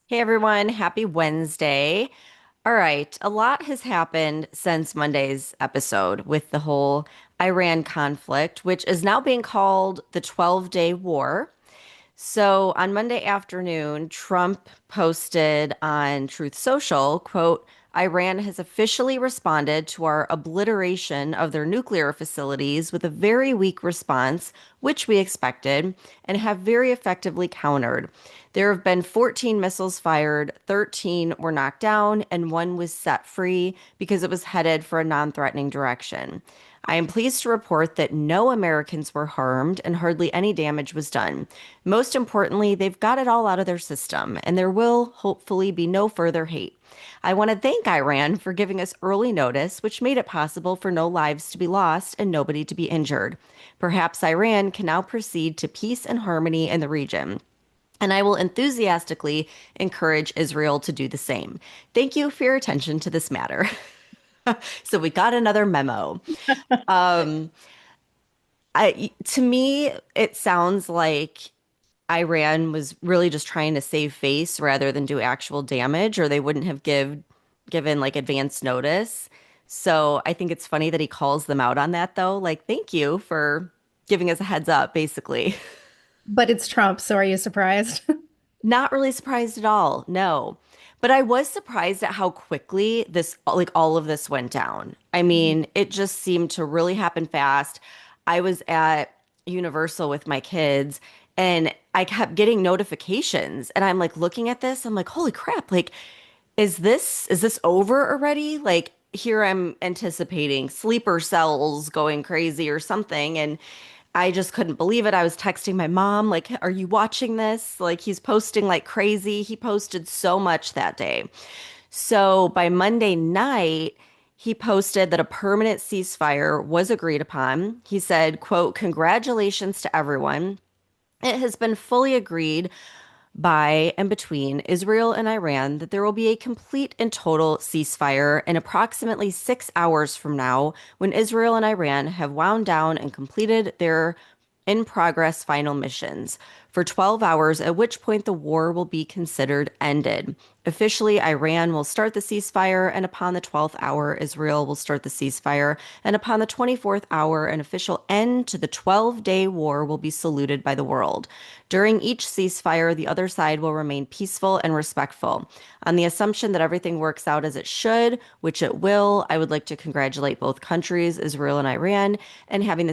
Hey everyone, happy Wednesday. All right, a lot has happened since Monday's episode with the whole Iran conflict, which is now being called the 12-day war. So on Monday afternoon, Trump posted on Truth Social, quote, Iran has officially responded to our obliteration of their nuclear facilities with a very weak response, which we expected, and have very effectively countered. There have been 14 missiles fired, 13 were knocked down, and one was set free because it was headed for a non-threatening direction. I am pleased to report that no Americans were harmed and hardly any damage was done. Most importantly, they've got it all out of their system, and there will hopefully be no further hate. I want to thank Iran for giving us early notice, which made it possible for no lives to be lost and nobody to be injured. Perhaps Iran can now proceed to peace and harmony in the region. And I will enthusiastically encourage Israel to do the same. Thank you for your attention to this matter. So we got another memo. Um, to me, it sounds like Iran was really just trying to save face rather than do actual damage, or they wouldn't have given like advance notice. So I think it's funny that he calls them out on that, though. Like, thank you for giving us a heads up, basically. But it's Trump, so are you surprised? Not really surprised at all. No. But I was surprised at how quickly this, like all of this went down. I Mhm. mean, it just seemed to really happen fast. I was at Universal with my kids and I kept getting notifications and I'm like looking at this, I'm like, holy crap, like is this over already? Like here I'm anticipating sleeper cells going crazy or something and I just couldn't believe it. I was texting my mom, like, are you watching this? Like, he's posting like crazy. He posted so much that day. So by Monday night, he posted that a permanent ceasefire was agreed upon. He said, quote, congratulations to everyone. It has been fully agreed by and between Israel and Iran that there will be a complete and total ceasefire in approximately 6 hours from now when Israel and Iran have wound down and completed their in progress final missions for 12 hours, at which point the war will be considered ended. Officially, Iran will start the ceasefire, and upon the 12th hour, Israel will start the ceasefire, and upon the 24th hour, an official end to the 12-day war will be saluted by the world. During each ceasefire, the other side will remain peaceful and respectful. On the assumption that everything works out as it should, which it will, I would like to congratulate both countries, Israel and Iran, and having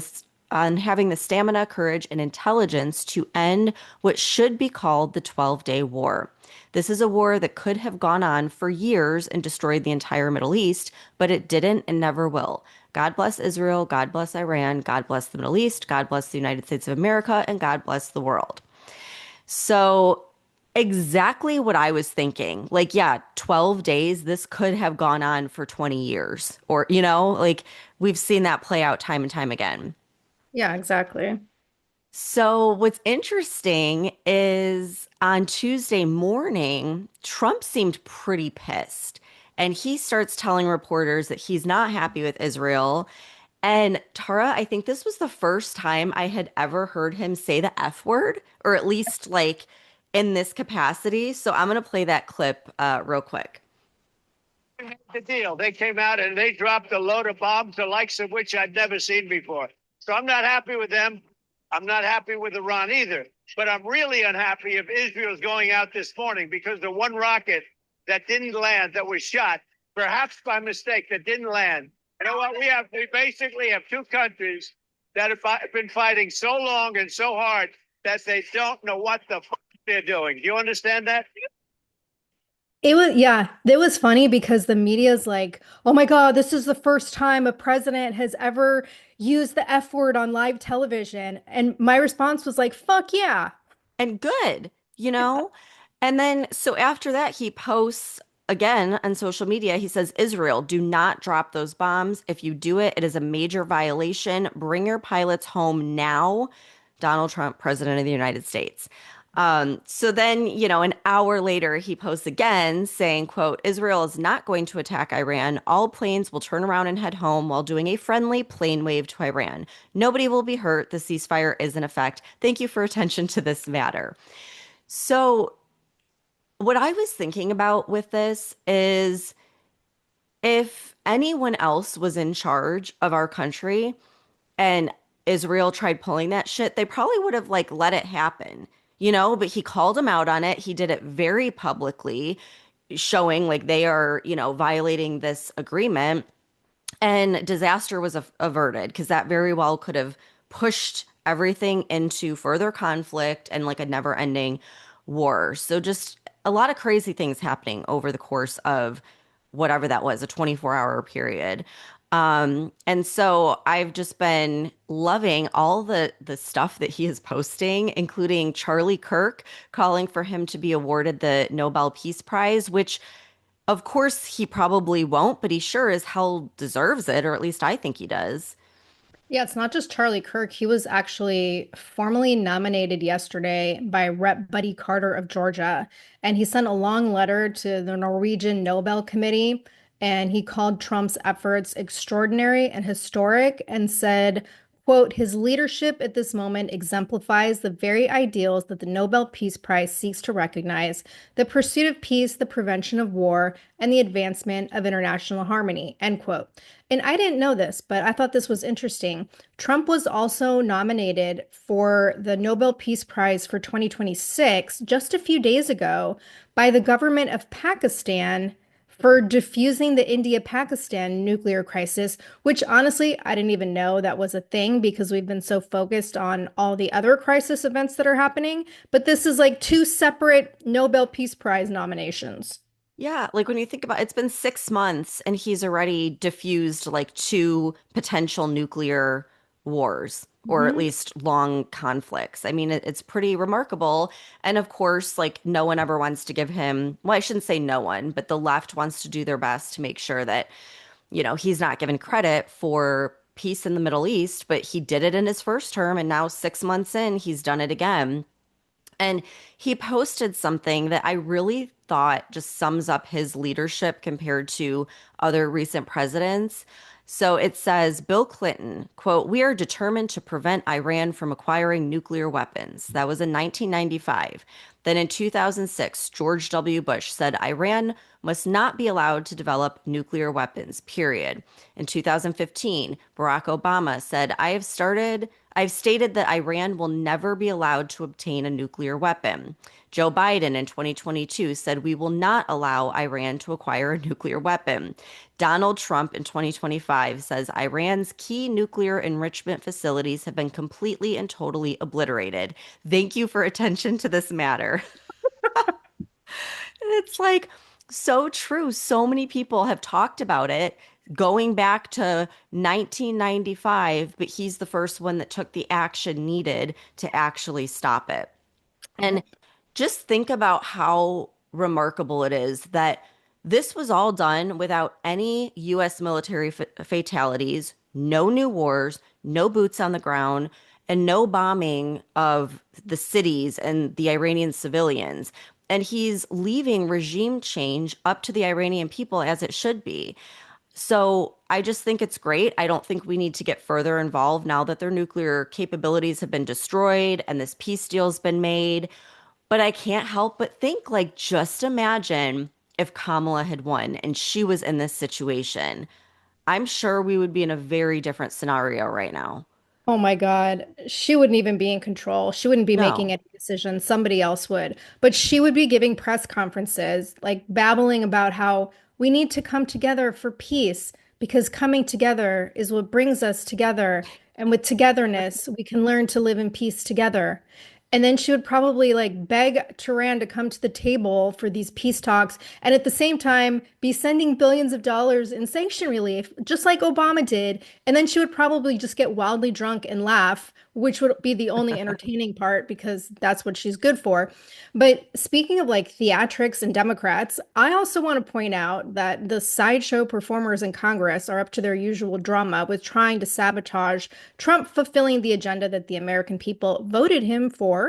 the stamina, courage, and intelligence to end what should be called the 12-day war. This is a war that could have gone on for years and destroyed the entire Middle East, but it didn't and never will. God bless Israel, God bless Iran, God bless the Middle East, God bless the United States of America, and God bless the world. So, exactly what I was thinking. Like, yeah, 12 days, this could have gone on for 20 years, or, like we've seen that play out time and time again. Yeah, exactly. So, what's interesting is on Tuesday morning, Trump seemed pretty pissed. And he starts telling reporters that he's not happy with Israel. And Tara, I think this was the first time I had ever heard him say the F word, or at least like in this capacity. So, I'm going to play that clip real quick. The deal. They came out and they dropped a load of bombs, the likes of which I'd never seen before. So I'm not happy with them. I'm not happy with Iran either. But I'm really unhappy if Israel's going out this morning because the one rocket that didn't land, that was shot, perhaps by mistake, that didn't land. You know what? We basically have two countries that have been fighting so long and so hard that they don't know what the fuck they're doing. Do you understand that? It was funny because the media's like, oh my God, this is the first time a president has ever used the F word on live television. And my response was like, fuck yeah. And good, you know? And then, so after that, he posts again on social media. He says, Israel, do not drop those bombs. If you do it, it is a major violation. Bring your pilots home now. Donald Trump, President of the United States. So then, an hour later, he posts again saying, quote, Israel is not going to attack Iran. All planes will turn around and head home while doing a friendly plane wave to Iran. Nobody will be hurt. The ceasefire is in effect. Thank you for attention to this matter. So what I was thinking about with this is if anyone else was in charge of our country and Israel tried pulling that shit, they probably would have like let it happen, but he called him out on it. He did it very publicly, showing like they are, violating this agreement. And disaster was averted because that very well could have pushed everything into further conflict and like a never-ending war. So just a lot of crazy things happening over the course of whatever that was, a 24-hour period. And so I've just been loving all the stuff that he is posting, including Charlie Kirk calling for him to be awarded the Nobel Peace Prize, which of course, he probably won't, but he sure as hell deserves it, or at least I think he does. Yeah, it's not just Charlie Kirk. He was actually formally nominated yesterday by Rep. Buddy Carter of Georgia. And he sent a long letter to the Norwegian Nobel Committee. And he called Trump's efforts extraordinary and historic and said, quote, his leadership at this moment exemplifies the very ideals that the Nobel Peace Prize seeks to recognize, the pursuit of peace, the prevention of war, and the advancement of international harmony, end quote. And I didn't know this, but I thought this was interesting. Trump was also nominated for the Nobel Peace Prize for 2026 just a few days ago by the government of Pakistan for diffusing the India-Pakistan nuclear crisis, which honestly, I didn't even know that was a thing because we've been so focused on all the other crisis events that are happening. But this is like two separate Nobel Peace Prize nominations. Yeah, like when you think about it's been 6 months and he's already diffused like two potential nuclear wars, or at Mhm. least long conflicts. I mean, it's pretty remarkable. And of course, like no one ever wants to give him, well, I shouldn't say no one, but the left wants to do their best to make sure that, he's not given credit for peace in the Middle East, but he did it in his first term, and now 6 months in, he's done it again. And he posted something that I really thought just sums up his leadership compared to other recent presidents. So it says, Bill Clinton, quote, we are determined to prevent Iran from acquiring nuclear weapons. That was in 1995. Then in 2006, George W. Bush said Iran must not be allowed to develop nuclear weapons, period. In 2015, Barack Obama said, I've stated that Iran will never be allowed to obtain a nuclear weapon. Joe Biden in 2022 said we will not allow Iran to acquire a nuclear weapon. Donald Trump in 2025 says Iran's key nuclear enrichment facilities have been completely and totally obliterated. Thank you for attention to this matter. And it's like so true. So many people have talked about it going back to 1995, but he's the first one that took the action needed to actually stop it. And just think about how remarkable it is that this was all done without any U.S. military fatalities, no new wars, no boots on the ground, and no bombing of the cities and the Iranian civilians. And he's leaving regime change up to the Iranian people as it should be. So I just think it's great. I don't think we need to get further involved now that their nuclear capabilities have been destroyed and this peace deal's been made. But I can't help but think, like, just imagine if Kamala had won and she was in this situation. I'm sure we would be in a very different scenario right now. Oh my God. She wouldn't even be in control. She wouldn't be making No. any decisions. Somebody else would. But she would be giving press conferences, like babbling about how we need to come together for peace because coming together is what brings us together. And with togetherness, we can learn to live in peace together. And then she would probably like beg Tehran to come to the table for these peace talks and at the same time be sending billions of dollars in sanction relief, just like Obama did. And then she would probably just get wildly drunk and laugh, which would be the only entertaining part because that's what she's good for. But speaking of like theatrics and Democrats, I also want to point out that the sideshow performers in Congress are up to their usual drama with trying to sabotage Trump fulfilling the agenda that the American people voted him for.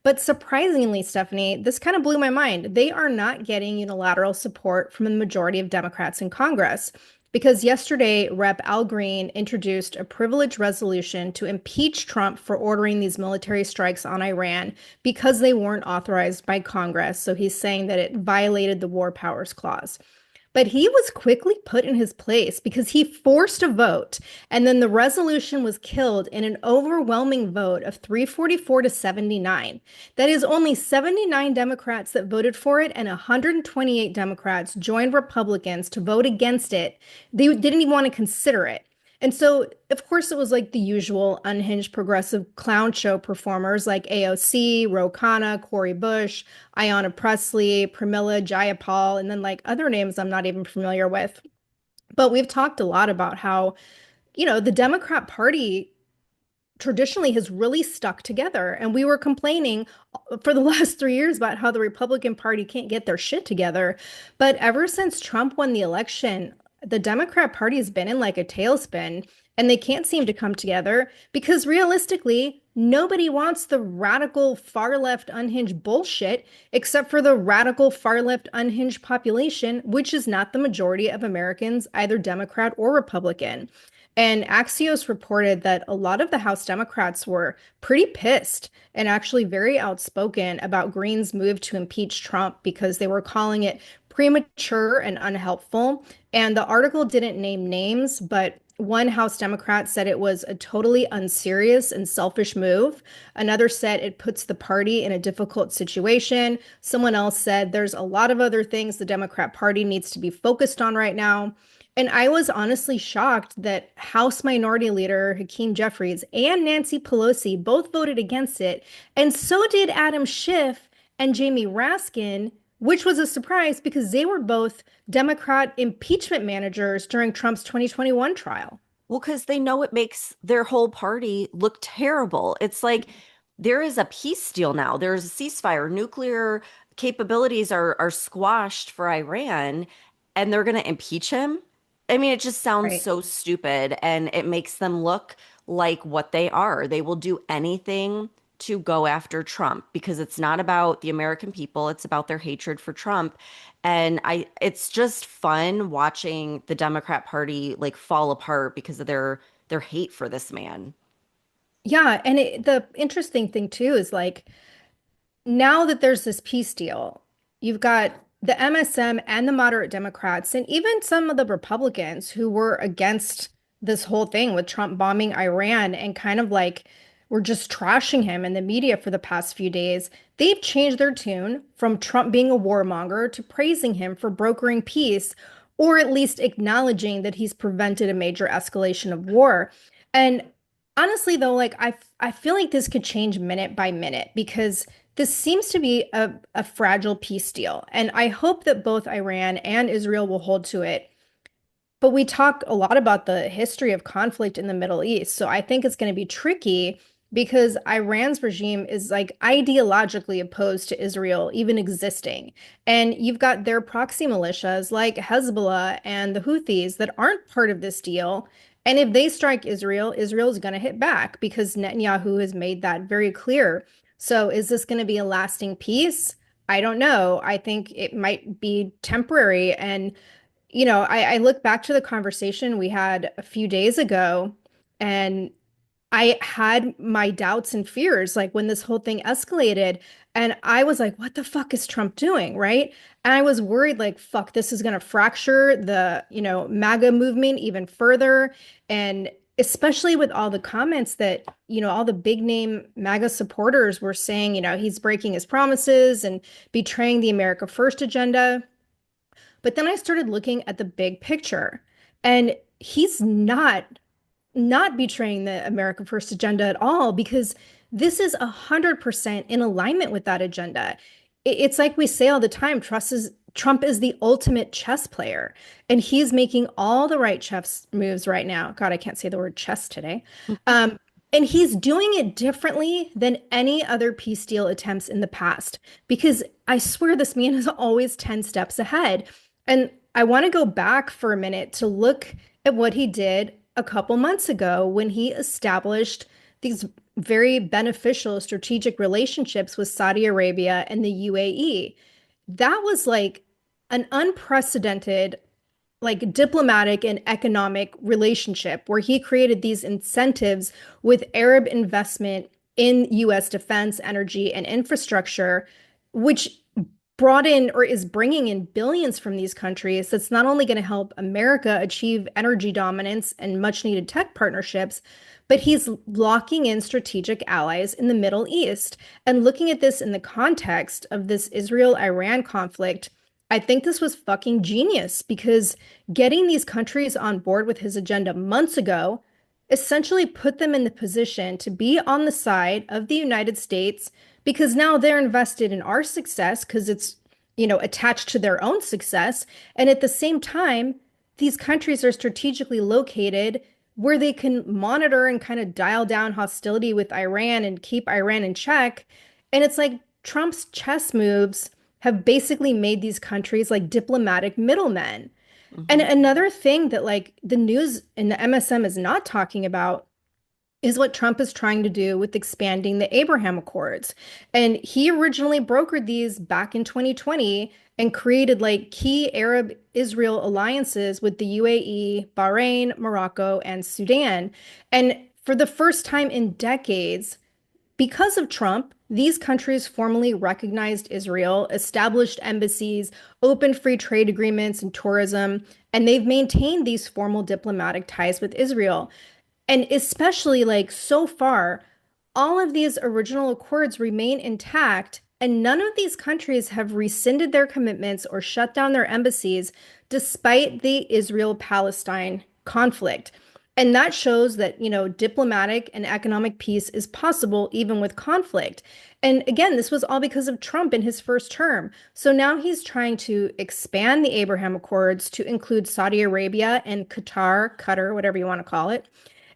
But surprisingly, Stephanie, this kind of blew my mind. They are not getting unilateral support from the majority of Democrats in Congress. Because yesterday, Rep. Al Green introduced a privileged resolution to impeach Trump for ordering these military strikes on Iran because they weren't authorized by Congress. So he's saying that it violated the War Powers Clause. But he was quickly put in his place because he forced a vote, and then the resolution was killed in an overwhelming vote of 344 to 79. That is only 79 Democrats that voted for it, and 128 Democrats joined Republicans to vote against it. They didn't even want to consider it. And so, of course, it was like the usual unhinged progressive clown show performers like AOC, Ro Khanna, Cori Bush, Ayanna Pressley, Pramila Jayapal, and then like other names I'm not even familiar with. But we've talked a lot about how, the Democrat Party traditionally has really stuck together. And we were complaining for the last 3 years about how the Republican Party can't get their shit together. But ever since Trump won the election, the Democrat Party has been in like a tailspin and they can't seem to come together because realistically, nobody wants the radical far left unhinged bullshit except for the radical far left unhinged population, which is not the majority of Americans, either Democrat or Republican. And Axios reported that a lot of the House Democrats were pretty pissed and actually very outspoken about Green's move to impeach Trump because they were calling it premature and unhelpful. And the article didn't name names, but one House Democrat said it was a totally unserious and selfish move. Another said it puts the party in a difficult situation. Someone else said there's a lot of other things the Democrat Party needs to be focused on right now. And I was honestly shocked that House Minority Leader Hakeem Jeffries and Nancy Pelosi both voted against it. And so did Adam Schiff and Jamie Raskin, which was a surprise because they were both Democrat impeachment managers during Trump's 2021 trial. Well, because they know it makes their whole party look terrible. It's like there is a peace deal now. There's a ceasefire. Nuclear capabilities are squashed for Iran, and they're going to impeach him. I mean, it just sounds Right. so stupid, and it makes them look like what they are. They will do anything to go after Trump because it's not about the American people, it's about their hatred for Trump. And it's just fun watching the Democrat Party like fall apart because of their hate for this man. Yeah, and the interesting thing too is like now that there's this peace deal, you've got the MSM and the moderate Democrats, and even some of the Republicans who were against this whole thing with Trump bombing Iran and kind of like were just trashing him in the media for the past few days. They've changed their tune from Trump being a warmonger to praising him for brokering peace, or at least acknowledging that he's prevented a major escalation of war. And honestly, though, like I feel like this could change minute by minute because this seems to be a fragile peace deal. And I hope that both Iran and Israel will hold to it. But we talk a lot about the history of conflict in the Middle East. So I think it's going to be tricky because Iran's regime is like ideologically opposed to Israel even existing. And you've got their proxy militias like Hezbollah and the Houthis that aren't part of this deal. And if they strike Israel, Israel's going to hit back because Netanyahu has made that very clear. So is this going to be a lasting peace? I don't know. I think it might be temporary. And I look back to the conversation we had a few days ago, and I had my doubts and fears like when this whole thing escalated. And I was like, what the fuck is Trump doing? Right. And I was worried, like, fuck, this is going to fracture the, MAGA movement even further. And especially with all the comments that, all the big name MAGA supporters were saying, he's breaking his promises and betraying the America First agenda. But then I started looking at the big picture, and he's not betraying the America First agenda at all because this is 100% in alignment with that agenda. It's like we say all the time, Trump is the ultimate chess player, and he's making all the right chess moves right now. God, I can't say the word chess today. Um, and he's doing it differently than any other peace deal attempts in the past because I swear this man is always 10 steps ahead. And I want to go back for a minute to look at what he did a couple months ago when he established these very beneficial strategic relationships with Saudi Arabia and the UAE. That was like an unprecedented like diplomatic and economic relationship where he created these incentives with Arab investment in US defense, energy, and infrastructure, which brought in or is bringing in billions from these countries. That's not only going to help America achieve energy dominance and much needed tech partnerships, but he's locking in strategic allies in the Middle East. And looking at this in the context of this Israel-Iran conflict, I think this was fucking genius because getting these countries on board with his agenda months ago essentially put them in the position to be on the side of the United States because now they're invested in our success because it's, attached to their own success. And at the same time, these countries are strategically located where they can monitor and kind of dial down hostility with Iran and keep Iran in check. And it's like Trump's chess moves have basically made these countries like diplomatic middlemen. And Hmm. another thing that like the news and the MSM is not talking about is what Trump is trying to do with expanding the Abraham Accords. And he originally brokered these back in 2020 and created like key Arab Israel alliances with the UAE, Bahrain, Morocco, and Sudan. And for the first time in decades, because of Trump, these countries formally recognized Israel, established embassies, opened free trade agreements and tourism, and they've maintained these formal diplomatic ties with Israel. And especially like so far, all of these original accords remain intact, and none of these countries have rescinded their commitments or shut down their embassies despite the Israel-Palestine conflict. And that shows that, diplomatic and economic peace is possible even with conflict. And again, this was all because of Trump in his first term. So now he's trying to expand the Abraham Accords to include Saudi Arabia and Qatar, whatever you want to call it.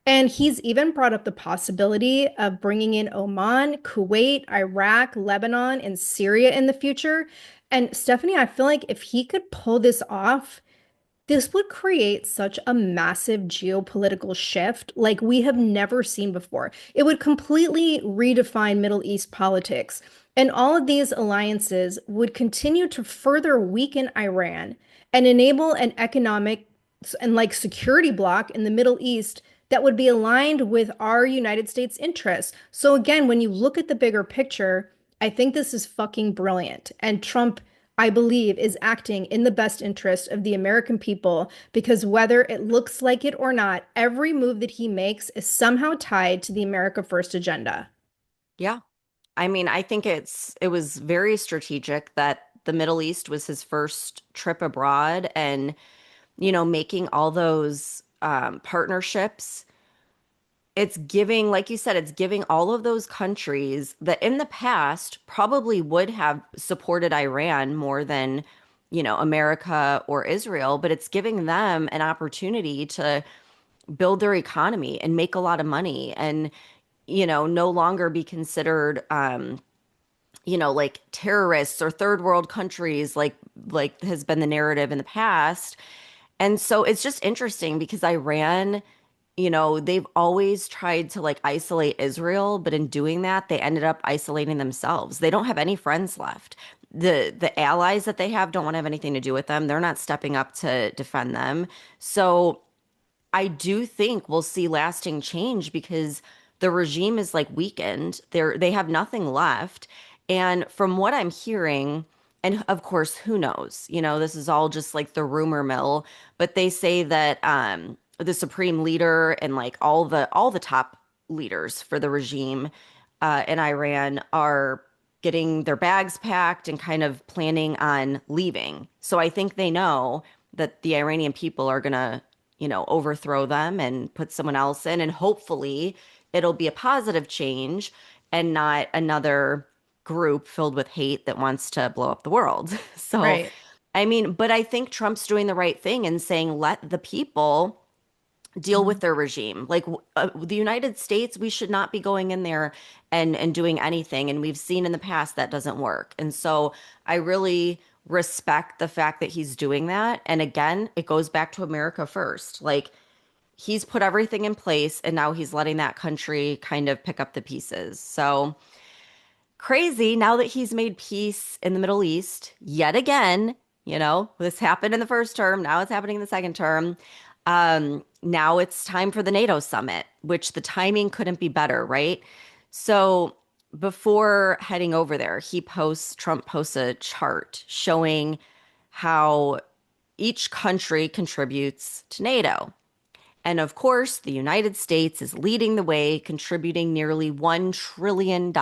And he's even brought up the possibility of bringing in Oman, Kuwait, Iraq, Lebanon, and Syria in the future. And Stephanie, I feel like if he could pull this off, this would create such a massive geopolitical shift like we have never seen before. It would completely redefine Middle East politics. And all of these alliances would continue to further weaken Iran and enable an economic and like security bloc in the Middle East that would be aligned with our United States interests. So again, when you look at the bigger picture, I think this is fucking brilliant. And Trump, I believe, is acting in the best interest of the American people because whether it looks like it or not, every move that he makes is somehow tied to the America First agenda. Yeah. I mean, I think it was very strategic that the Middle East was his first trip abroad and, making all those partnerships. It's giving, like you said, it's giving all of those countries that in the past probably would have supported Iran more than, America or Israel, but it's giving them an opportunity to build their economy and make a lot of money and, no longer be considered, like terrorists or third world countries, like has been the narrative in the past. And so it's just interesting because Iran, they've always tried to like isolate Israel, but in doing that, they ended up isolating themselves. They don't have any friends left. The allies that they have don't want to have anything to do with them. They're not stepping up to defend them. So I do think we'll see lasting change because the regime is like weakened. They have nothing left. And from what I'm hearing, and of course, who knows? This is all just like the rumor mill, but they say that the supreme leader and like all the top leaders for the regime in Iran are getting their bags packed and kind of planning on leaving. So I think they know that the Iranian people are gonna, overthrow them and put someone else in, and hopefully it'll be a positive change and not another group filled with hate that wants to blow up the world. So, Right. I mean, but I think Trump's doing the right thing and saying, let the people deal with Mhm. their regime. Like the United States, we should not be going in there and doing anything. And we've seen in the past that doesn't work. And so I really respect the fact that he's doing that. And again, it goes back to America first. Like he's put everything in place and now he's letting that country kind of pick up the pieces. So crazy now that he's made peace in the Middle East yet again. This happened in the first term. Now it's happening in the second term. Now it's time for the NATO summit, which the timing couldn't be better, right? So before heading over there, Trump posts a chart showing how each country contributes to NATO. And of course, the United States is leading the way, contributing nearly $1 trillion.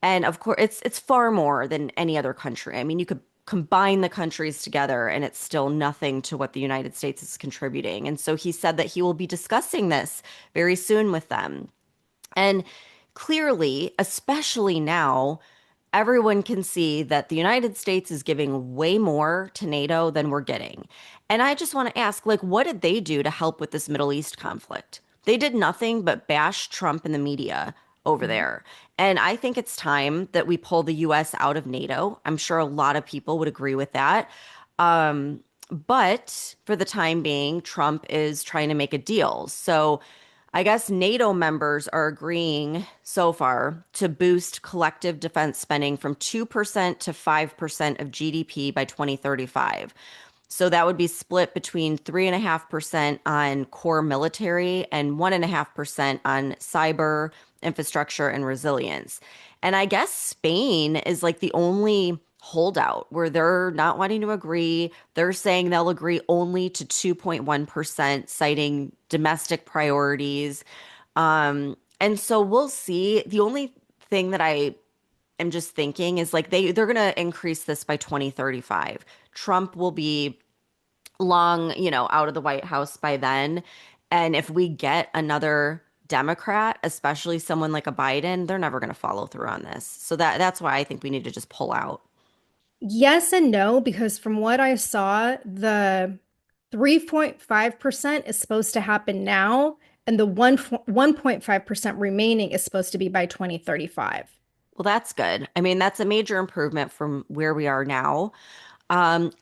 And of course, it's far more than any other country. I mean, you could combine the countries together and it's still nothing to what the United States is contributing. And so he said that he will be discussing this very soon with them. And clearly, especially now, everyone can see that the United States is giving way more to NATO than we're getting. And I just want to ask, like, what did they do to help with this Middle East conflict? They did nothing but bash Trump in the media over Mhm. there. And I think it's time that we pull the US out of NATO. I'm sure a lot of people would agree with that. Um, but for the time being, Trump is trying to make a deal. So I guess NATO members are agreeing so far to boost collective defense spending from 2% to 5% of GDP by 2035. So that would be split between 3.5% on core military and 1.5% on cyber infrastructure and resilience. And I guess Spain is like the only holdout where they're not wanting to agree. They're saying they'll agree only to 2.1%, citing domestic priorities. And so we'll see. The only thing that I am just thinking is like they're going to increase this by 2035. Trump will be long, out of the White House by then. And if we get another Democrat, especially someone like a Biden, they're never going to follow through on this. So that's why I think we need to just pull out. Yes and no, because from what I saw, the 3.5% is supposed to happen now, and the 1.5% remaining is supposed to be by 2035. Well, that's good. I mean, that's a major improvement from where we are now. And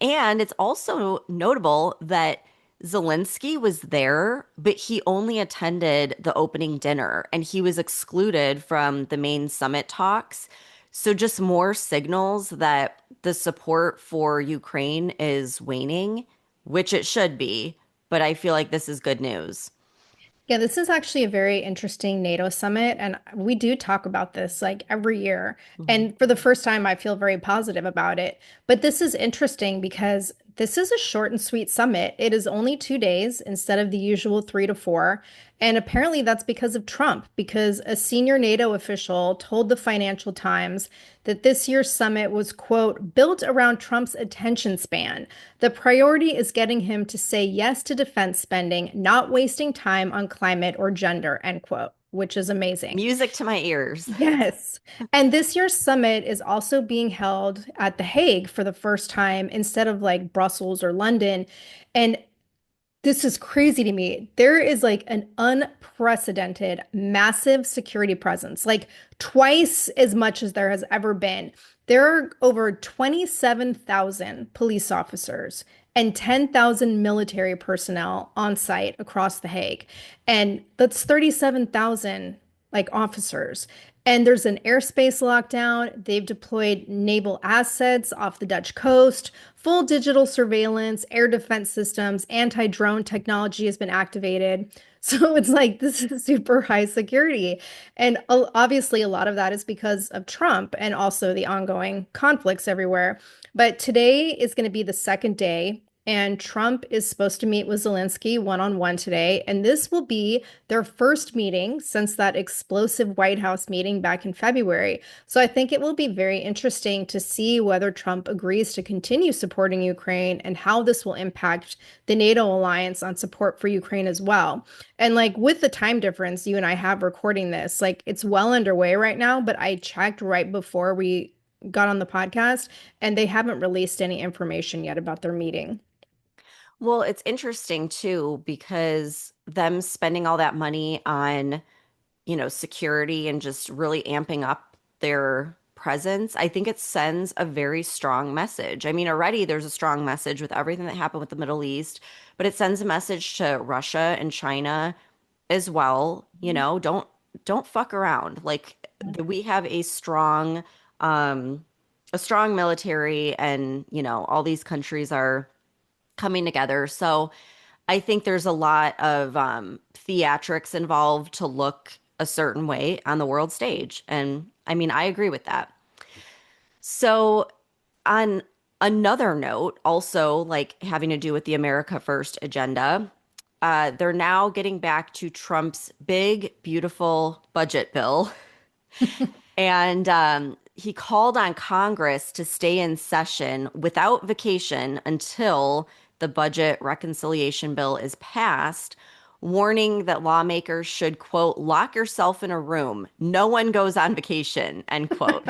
it's also notable that Zelensky was there, but he only attended the opening dinner and he was excluded from the main summit talks. So, just more signals that the support for Ukraine is waning, which it should be. But I feel like this is good news. Yeah, this is actually a very interesting NATO summit, and we do talk about this like every year. Mhm. And for the first time, I feel very positive about it. But this is interesting because this is a short and sweet summit. It is only 2 days instead of the usual 3 to 4. And apparently that's because of Trump, because a senior NATO official told the Financial Times that this year's summit was, quote, built around Trump's attention span. The priority is getting him to say yes to defense spending, not wasting time on climate or gender, end quote, which is amazing. Music to my ears. Yes. And this year's summit is also being held at The Hague for the first time instead of like Brussels or London. And this is crazy to me. There is like an unprecedented massive security presence, like twice as much as there has ever been. There are over 27,000 police officers and 10,000 military personnel on site across The Hague. And that's 37,000 like officers. And there's an airspace lockdown. They've deployed naval assets off the Dutch coast. Full digital surveillance, air defense systems, anti-drone technology has been activated. So it's like this is super high security. And obviously, a lot of that is because of Trump and also the ongoing conflicts everywhere. But today is going to be the second day, and Trump is supposed to meet with Zelensky one-on-one today. And this will be their first meeting since that explosive White House meeting back in February. So I think it will be very interesting to see whether Trump agrees to continue supporting Ukraine and how this will impact the NATO alliance on support for Ukraine as well. And like with the time difference you and I have recording this, like it's well underway right now, but I checked right before we got on the podcast and they haven't released any information yet about their meeting. Well, it's interesting too, because them spending all that money on security and just really amping up their presence, I think it sends a very strong message. I mean, already there's a strong message with everything that happened with the Middle East, but it sends a message to Russia and China as well, don't fuck around. Like we have a strong a strong military, and all these countries are coming together. So I think there's a lot of theatrics involved to look a certain way on the world stage. And I mean, I agree with that. So, on another note, also like having to do with the America First agenda, they're now getting back to Trump's big, beautiful budget bill. And he called on Congress to stay in session without vacation until the budget reconciliation bill is passed, warning that lawmakers should, quote, lock yourself in a room. No one goes on vacation, end quote.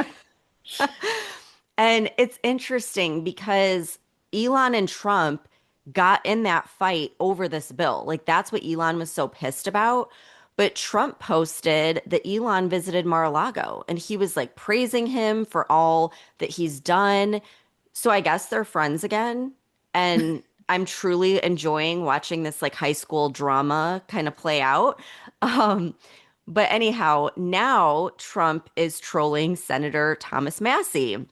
And it's interesting because Elon and Trump got in that fight over this bill. Like, that's what Elon was so pissed about. But Trump posted that Elon visited Mar-a-Lago and he was like praising him for all that he's done. So I guess they're friends again. And I'm truly enjoying watching this like high school drama kind of play out. Um, but anyhow, now Trump is trolling Senator Thomas Massie.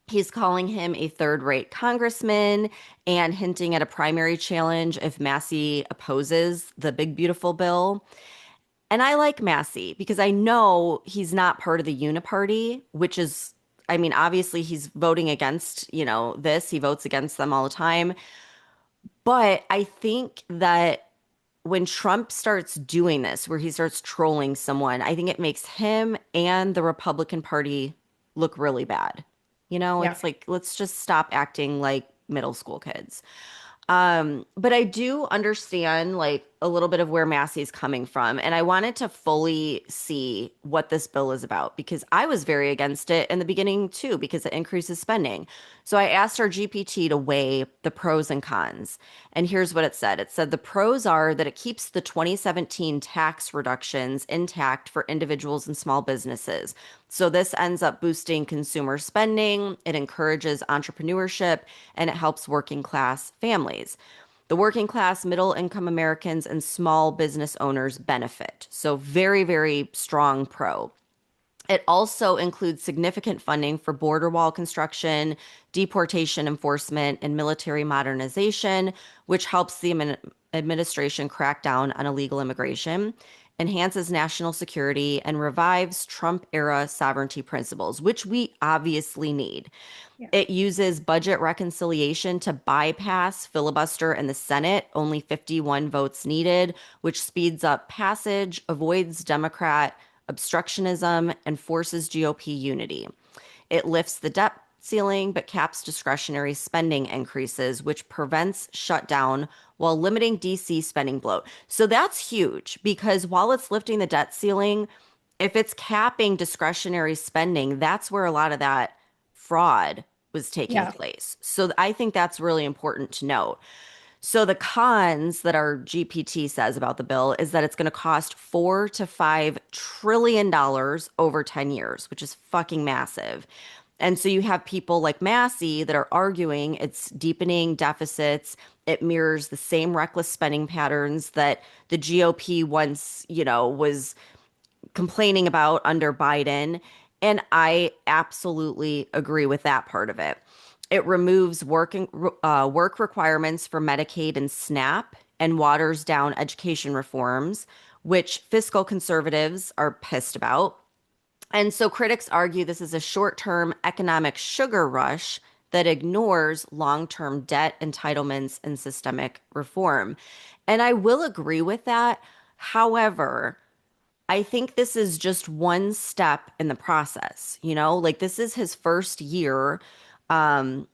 He's calling him a third-rate congressman and hinting at a primary challenge if Massie opposes the big, beautiful bill. And I like Massie because I know he's not part of the Uniparty, which is, I mean, obviously he's voting against, this. He votes against them all the time. But I think that when Trump starts doing this, where he starts trolling someone, I think it makes him and the Republican Party look really bad. Yeah. It's like, let's just stop acting like middle school kids. But I do understand like a little bit of where Massey's coming from, and I wanted to fully see what this bill is about because I was very against it in the beginning too, because it increases spending. So I asked our GPT to weigh the pros and cons. And here's what it said. It said the pros are that it keeps the 2017 tax reductions intact for individuals and small businesses. So this ends up boosting consumer spending, it encourages entrepreneurship, and it helps working class families. The working class, middle income Americans, and small business owners benefit. So, very, very strong pro. It also includes significant funding for border wall construction, deportation enforcement, and military modernization, which helps the administration crack down on illegal immigration, enhances national security, and revives Trump era sovereignty principles, which we obviously need. Yeah. It uses budget reconciliation to bypass filibuster in the Senate, only 51 votes needed, which speeds up passage, avoids Democrat obstructionism, and forces GOP unity. It lifts the debt ceiling but caps discretionary spending increases, which prevents shutdown while limiting DC spending bloat. So that's huge because while it's lifting the debt ceiling, if it's capping discretionary spending, that's where a lot of that fraud was taking Yeah. place. So I think that's really important to note. So the cons that our GPT says about the bill is that it's going to cost $4 to $5 trillion over 10 years, which is fucking massive. And so you have people like Massey that are arguing it's deepening deficits. It mirrors the same reckless spending patterns that the GOP once, was complaining about under Biden. And I absolutely agree with that part of it. It removes work requirements for Medicaid and SNAP and waters down education reforms, which fiscal conservatives are pissed about. And so critics argue this is a short-term economic sugar rush that ignores long-term debt entitlements and systemic reform. And I will agree with that. However, I think this is just one step in the process, like this is his first year um,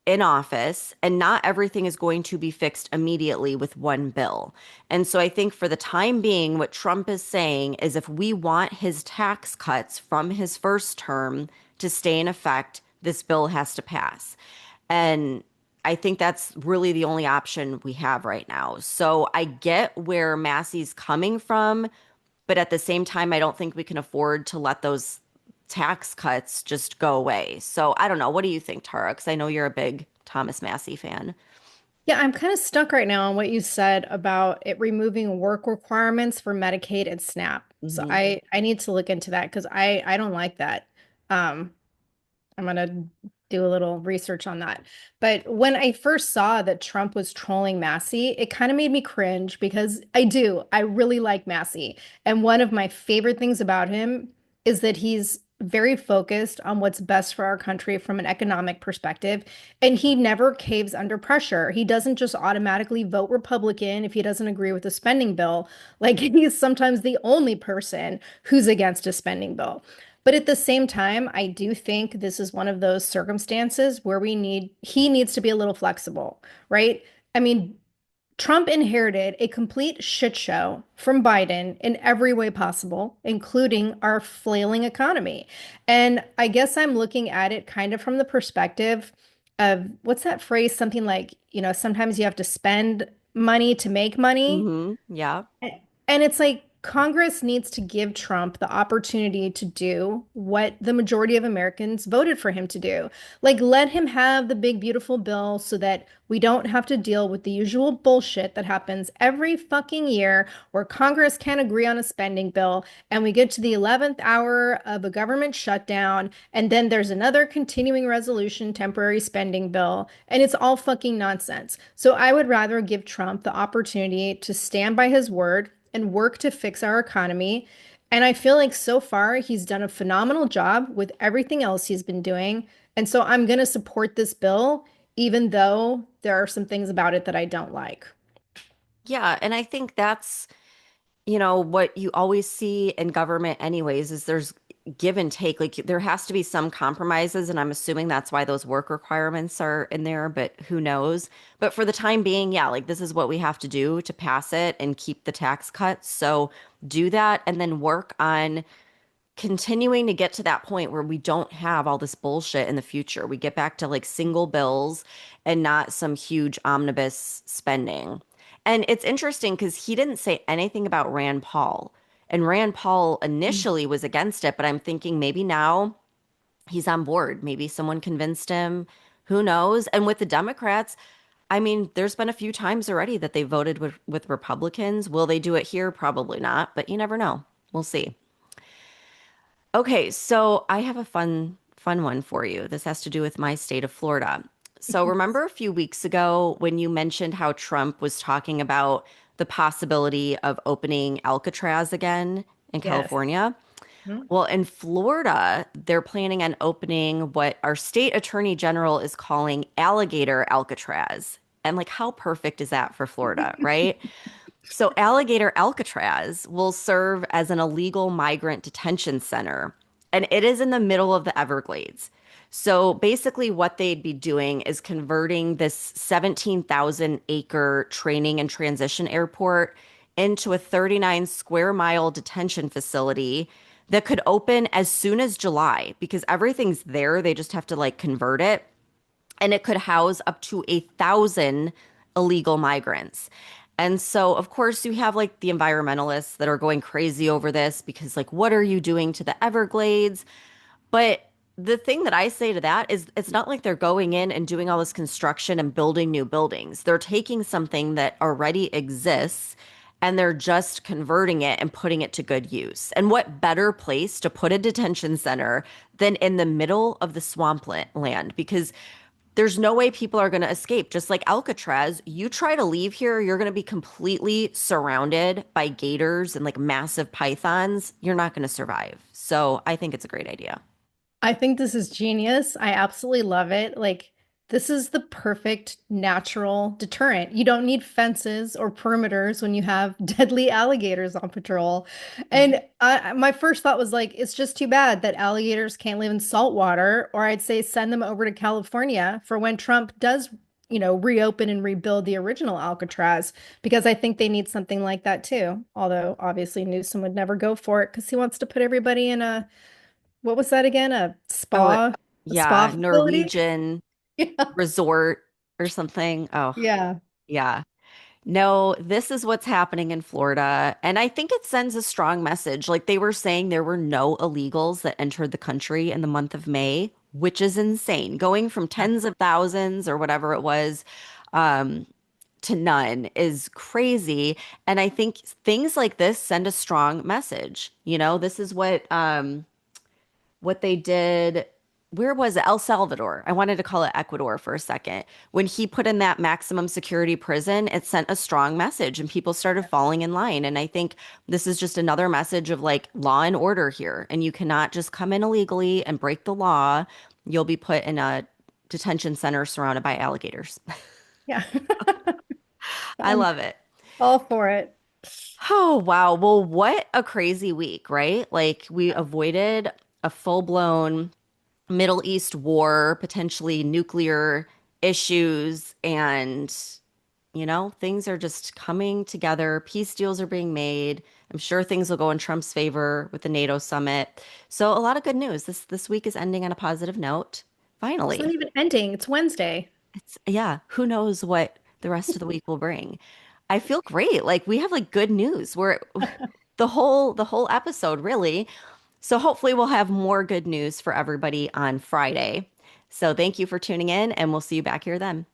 in office, and not everything is going to be fixed immediately with one bill. And so I think for the time being, what Trump is saying is if we want his tax cuts from his first term to stay in effect, this bill has to pass. And I think that's really the only option we have right now. So I get where Massey's coming from, but at the same time, I don't think we can afford to let those tax cuts just go away. So I don't know. What do you think, Tara? Because I know you're a big Thomas Massey fan. Yeah, I'm kind of stuck right now on what you said about it removing work requirements for Medicaid and SNAP. So Hmm. I need to look into that because I don't like that. Um, I'm gonna do a little research on that. But when I first saw that Trump was trolling Massey, it kind of made me cringe because I really like Massey. And one of my favorite things about him is that he's very focused on what's best for our country from an economic perspective. And he never caves under pressure. He doesn't just automatically vote Republican if he doesn't agree with a spending bill. Like he's sometimes the only person who's against a spending bill. But at the same time, I do think this is one of those circumstances where he needs to be a little flexible, right? I mean, Trump inherited a complete shit show from Biden in every way possible, including our flailing economy. And I guess I'm looking at it kind of from the perspective of what's that phrase? Something like, sometimes you have to spend money to make money. Yeah. And it's like Congress needs to give Trump the opportunity to do what the majority of Americans voted for him to do. Like, let him have the big, beautiful bill so that we don't have to deal with the usual bullshit that happens every fucking year where Congress can't agree on a spending bill and we get to the 11th hour of a government shutdown and then there's another continuing resolution temporary spending bill and it's all fucking nonsense. So I would rather give Trump the opportunity to stand by his word and work to fix our economy. And I feel like so far he's done a phenomenal job with everything else he's been doing. And so I'm going to support this bill, even though there are some things about it that I don't like. Yeah, and I think that's, what you always see in government anyways is there's give and take. Like there has to be some compromises, and I'm assuming that's why those work requirements are in there, but who knows? But for the time being, yeah, like this is what we have to do to pass it and keep the tax cuts. So do that and then work on continuing to get to that point where we don't have all this bullshit in the future. We get back to like single bills and not some huge omnibus spending. And it's interesting because he didn't say anything about Rand Paul. And Rand Paul initially was against it, but I'm thinking maybe now he's on board. Maybe someone convinced him. Who knows? And with the Democrats, I mean, there's been a few times already that they voted with Republicans. Will they do it here? Probably not, but you never know. We'll see. Okay, so I have a fun one for you. This has to do with my state of Florida. So remember a few weeks ago when you mentioned how Trump was talking about the possibility of opening Alcatraz again in Yes. California? Mhm. Well, in Florida, they're planning on opening what our state attorney general is calling Alligator Alcatraz. And like, how perfect is that for Florida, right? So, Alligator Alcatraz will serve as an illegal migrant detention center, and it is in the middle of the Everglades. So, basically, what they'd be doing is converting this 17,000-acre training and transition airport into a 39 square mile detention facility that could open as soon as July because everything's there. They just have to like convert it and it could house up to 1,000 illegal migrants. And so, of course, you have like the environmentalists that are going crazy over this because, like, what are you doing to the Everglades? But the thing that I say to that is it's not like they're going in and doing all this construction and building new buildings. They're taking something that already exists and they're just converting it and putting it to good use. And what better place to put a detention center than in the middle of the land? Because there's no way people are going to escape. Just like Alcatraz, you try to leave here, you're going to be completely surrounded by gators and like massive pythons. You're not going to survive. So I think it's a great idea. I think this is genius. I absolutely love it. Like, this is the perfect natural deterrent. You don't need fences or perimeters when you have deadly alligators on patrol. And my first thought was like, it's just too bad that alligators can't live in salt water, or I'd say send them over to California for when Trump does, reopen and rebuild the original Alcatraz, because I think they need something like that too. Although obviously Newsom would never go for it because he wants to put everybody in a what was that again? Oh, A spa yeah, facility? Norwegian Yeah. resort or something. Oh, Yeah. yeah. No, this is what's happening in Florida. And I think it sends a strong message. Like they were saying, there were no illegals that entered the country in the month of May, which is insane. Going from tens of thousands or whatever it was um, to none is crazy. And I think things like this send a strong message. This is what they did where was it? El Salvador. I wanted to call it Ecuador for a second. When he put in that maximum security prison, it sent a strong message and people started falling in line. And I think this is just another message of like law and order here. And you cannot just come in illegally and break the law. You'll be put in a detention center surrounded by alligators. Yeah. I I'm love it. all for it. Oh, wow. Well, what a crazy week, right? Like we avoided a full-blown Middle East war, potentially nuclear issues, and things are just coming together. Peace deals are being made. I'm sure things will go in Trump's favor with the NATO summit. So a lot of good news. This week is ending on a positive note. It's not Finally. even ending. It's Wednesday. Yeah, who knows what the rest of the week will bring. I feel great. Like we have like good news. We're the whole episode really. So hopefully we'll have more good news for everybody on Friday. So thank you for tuning in and we'll see you back here then.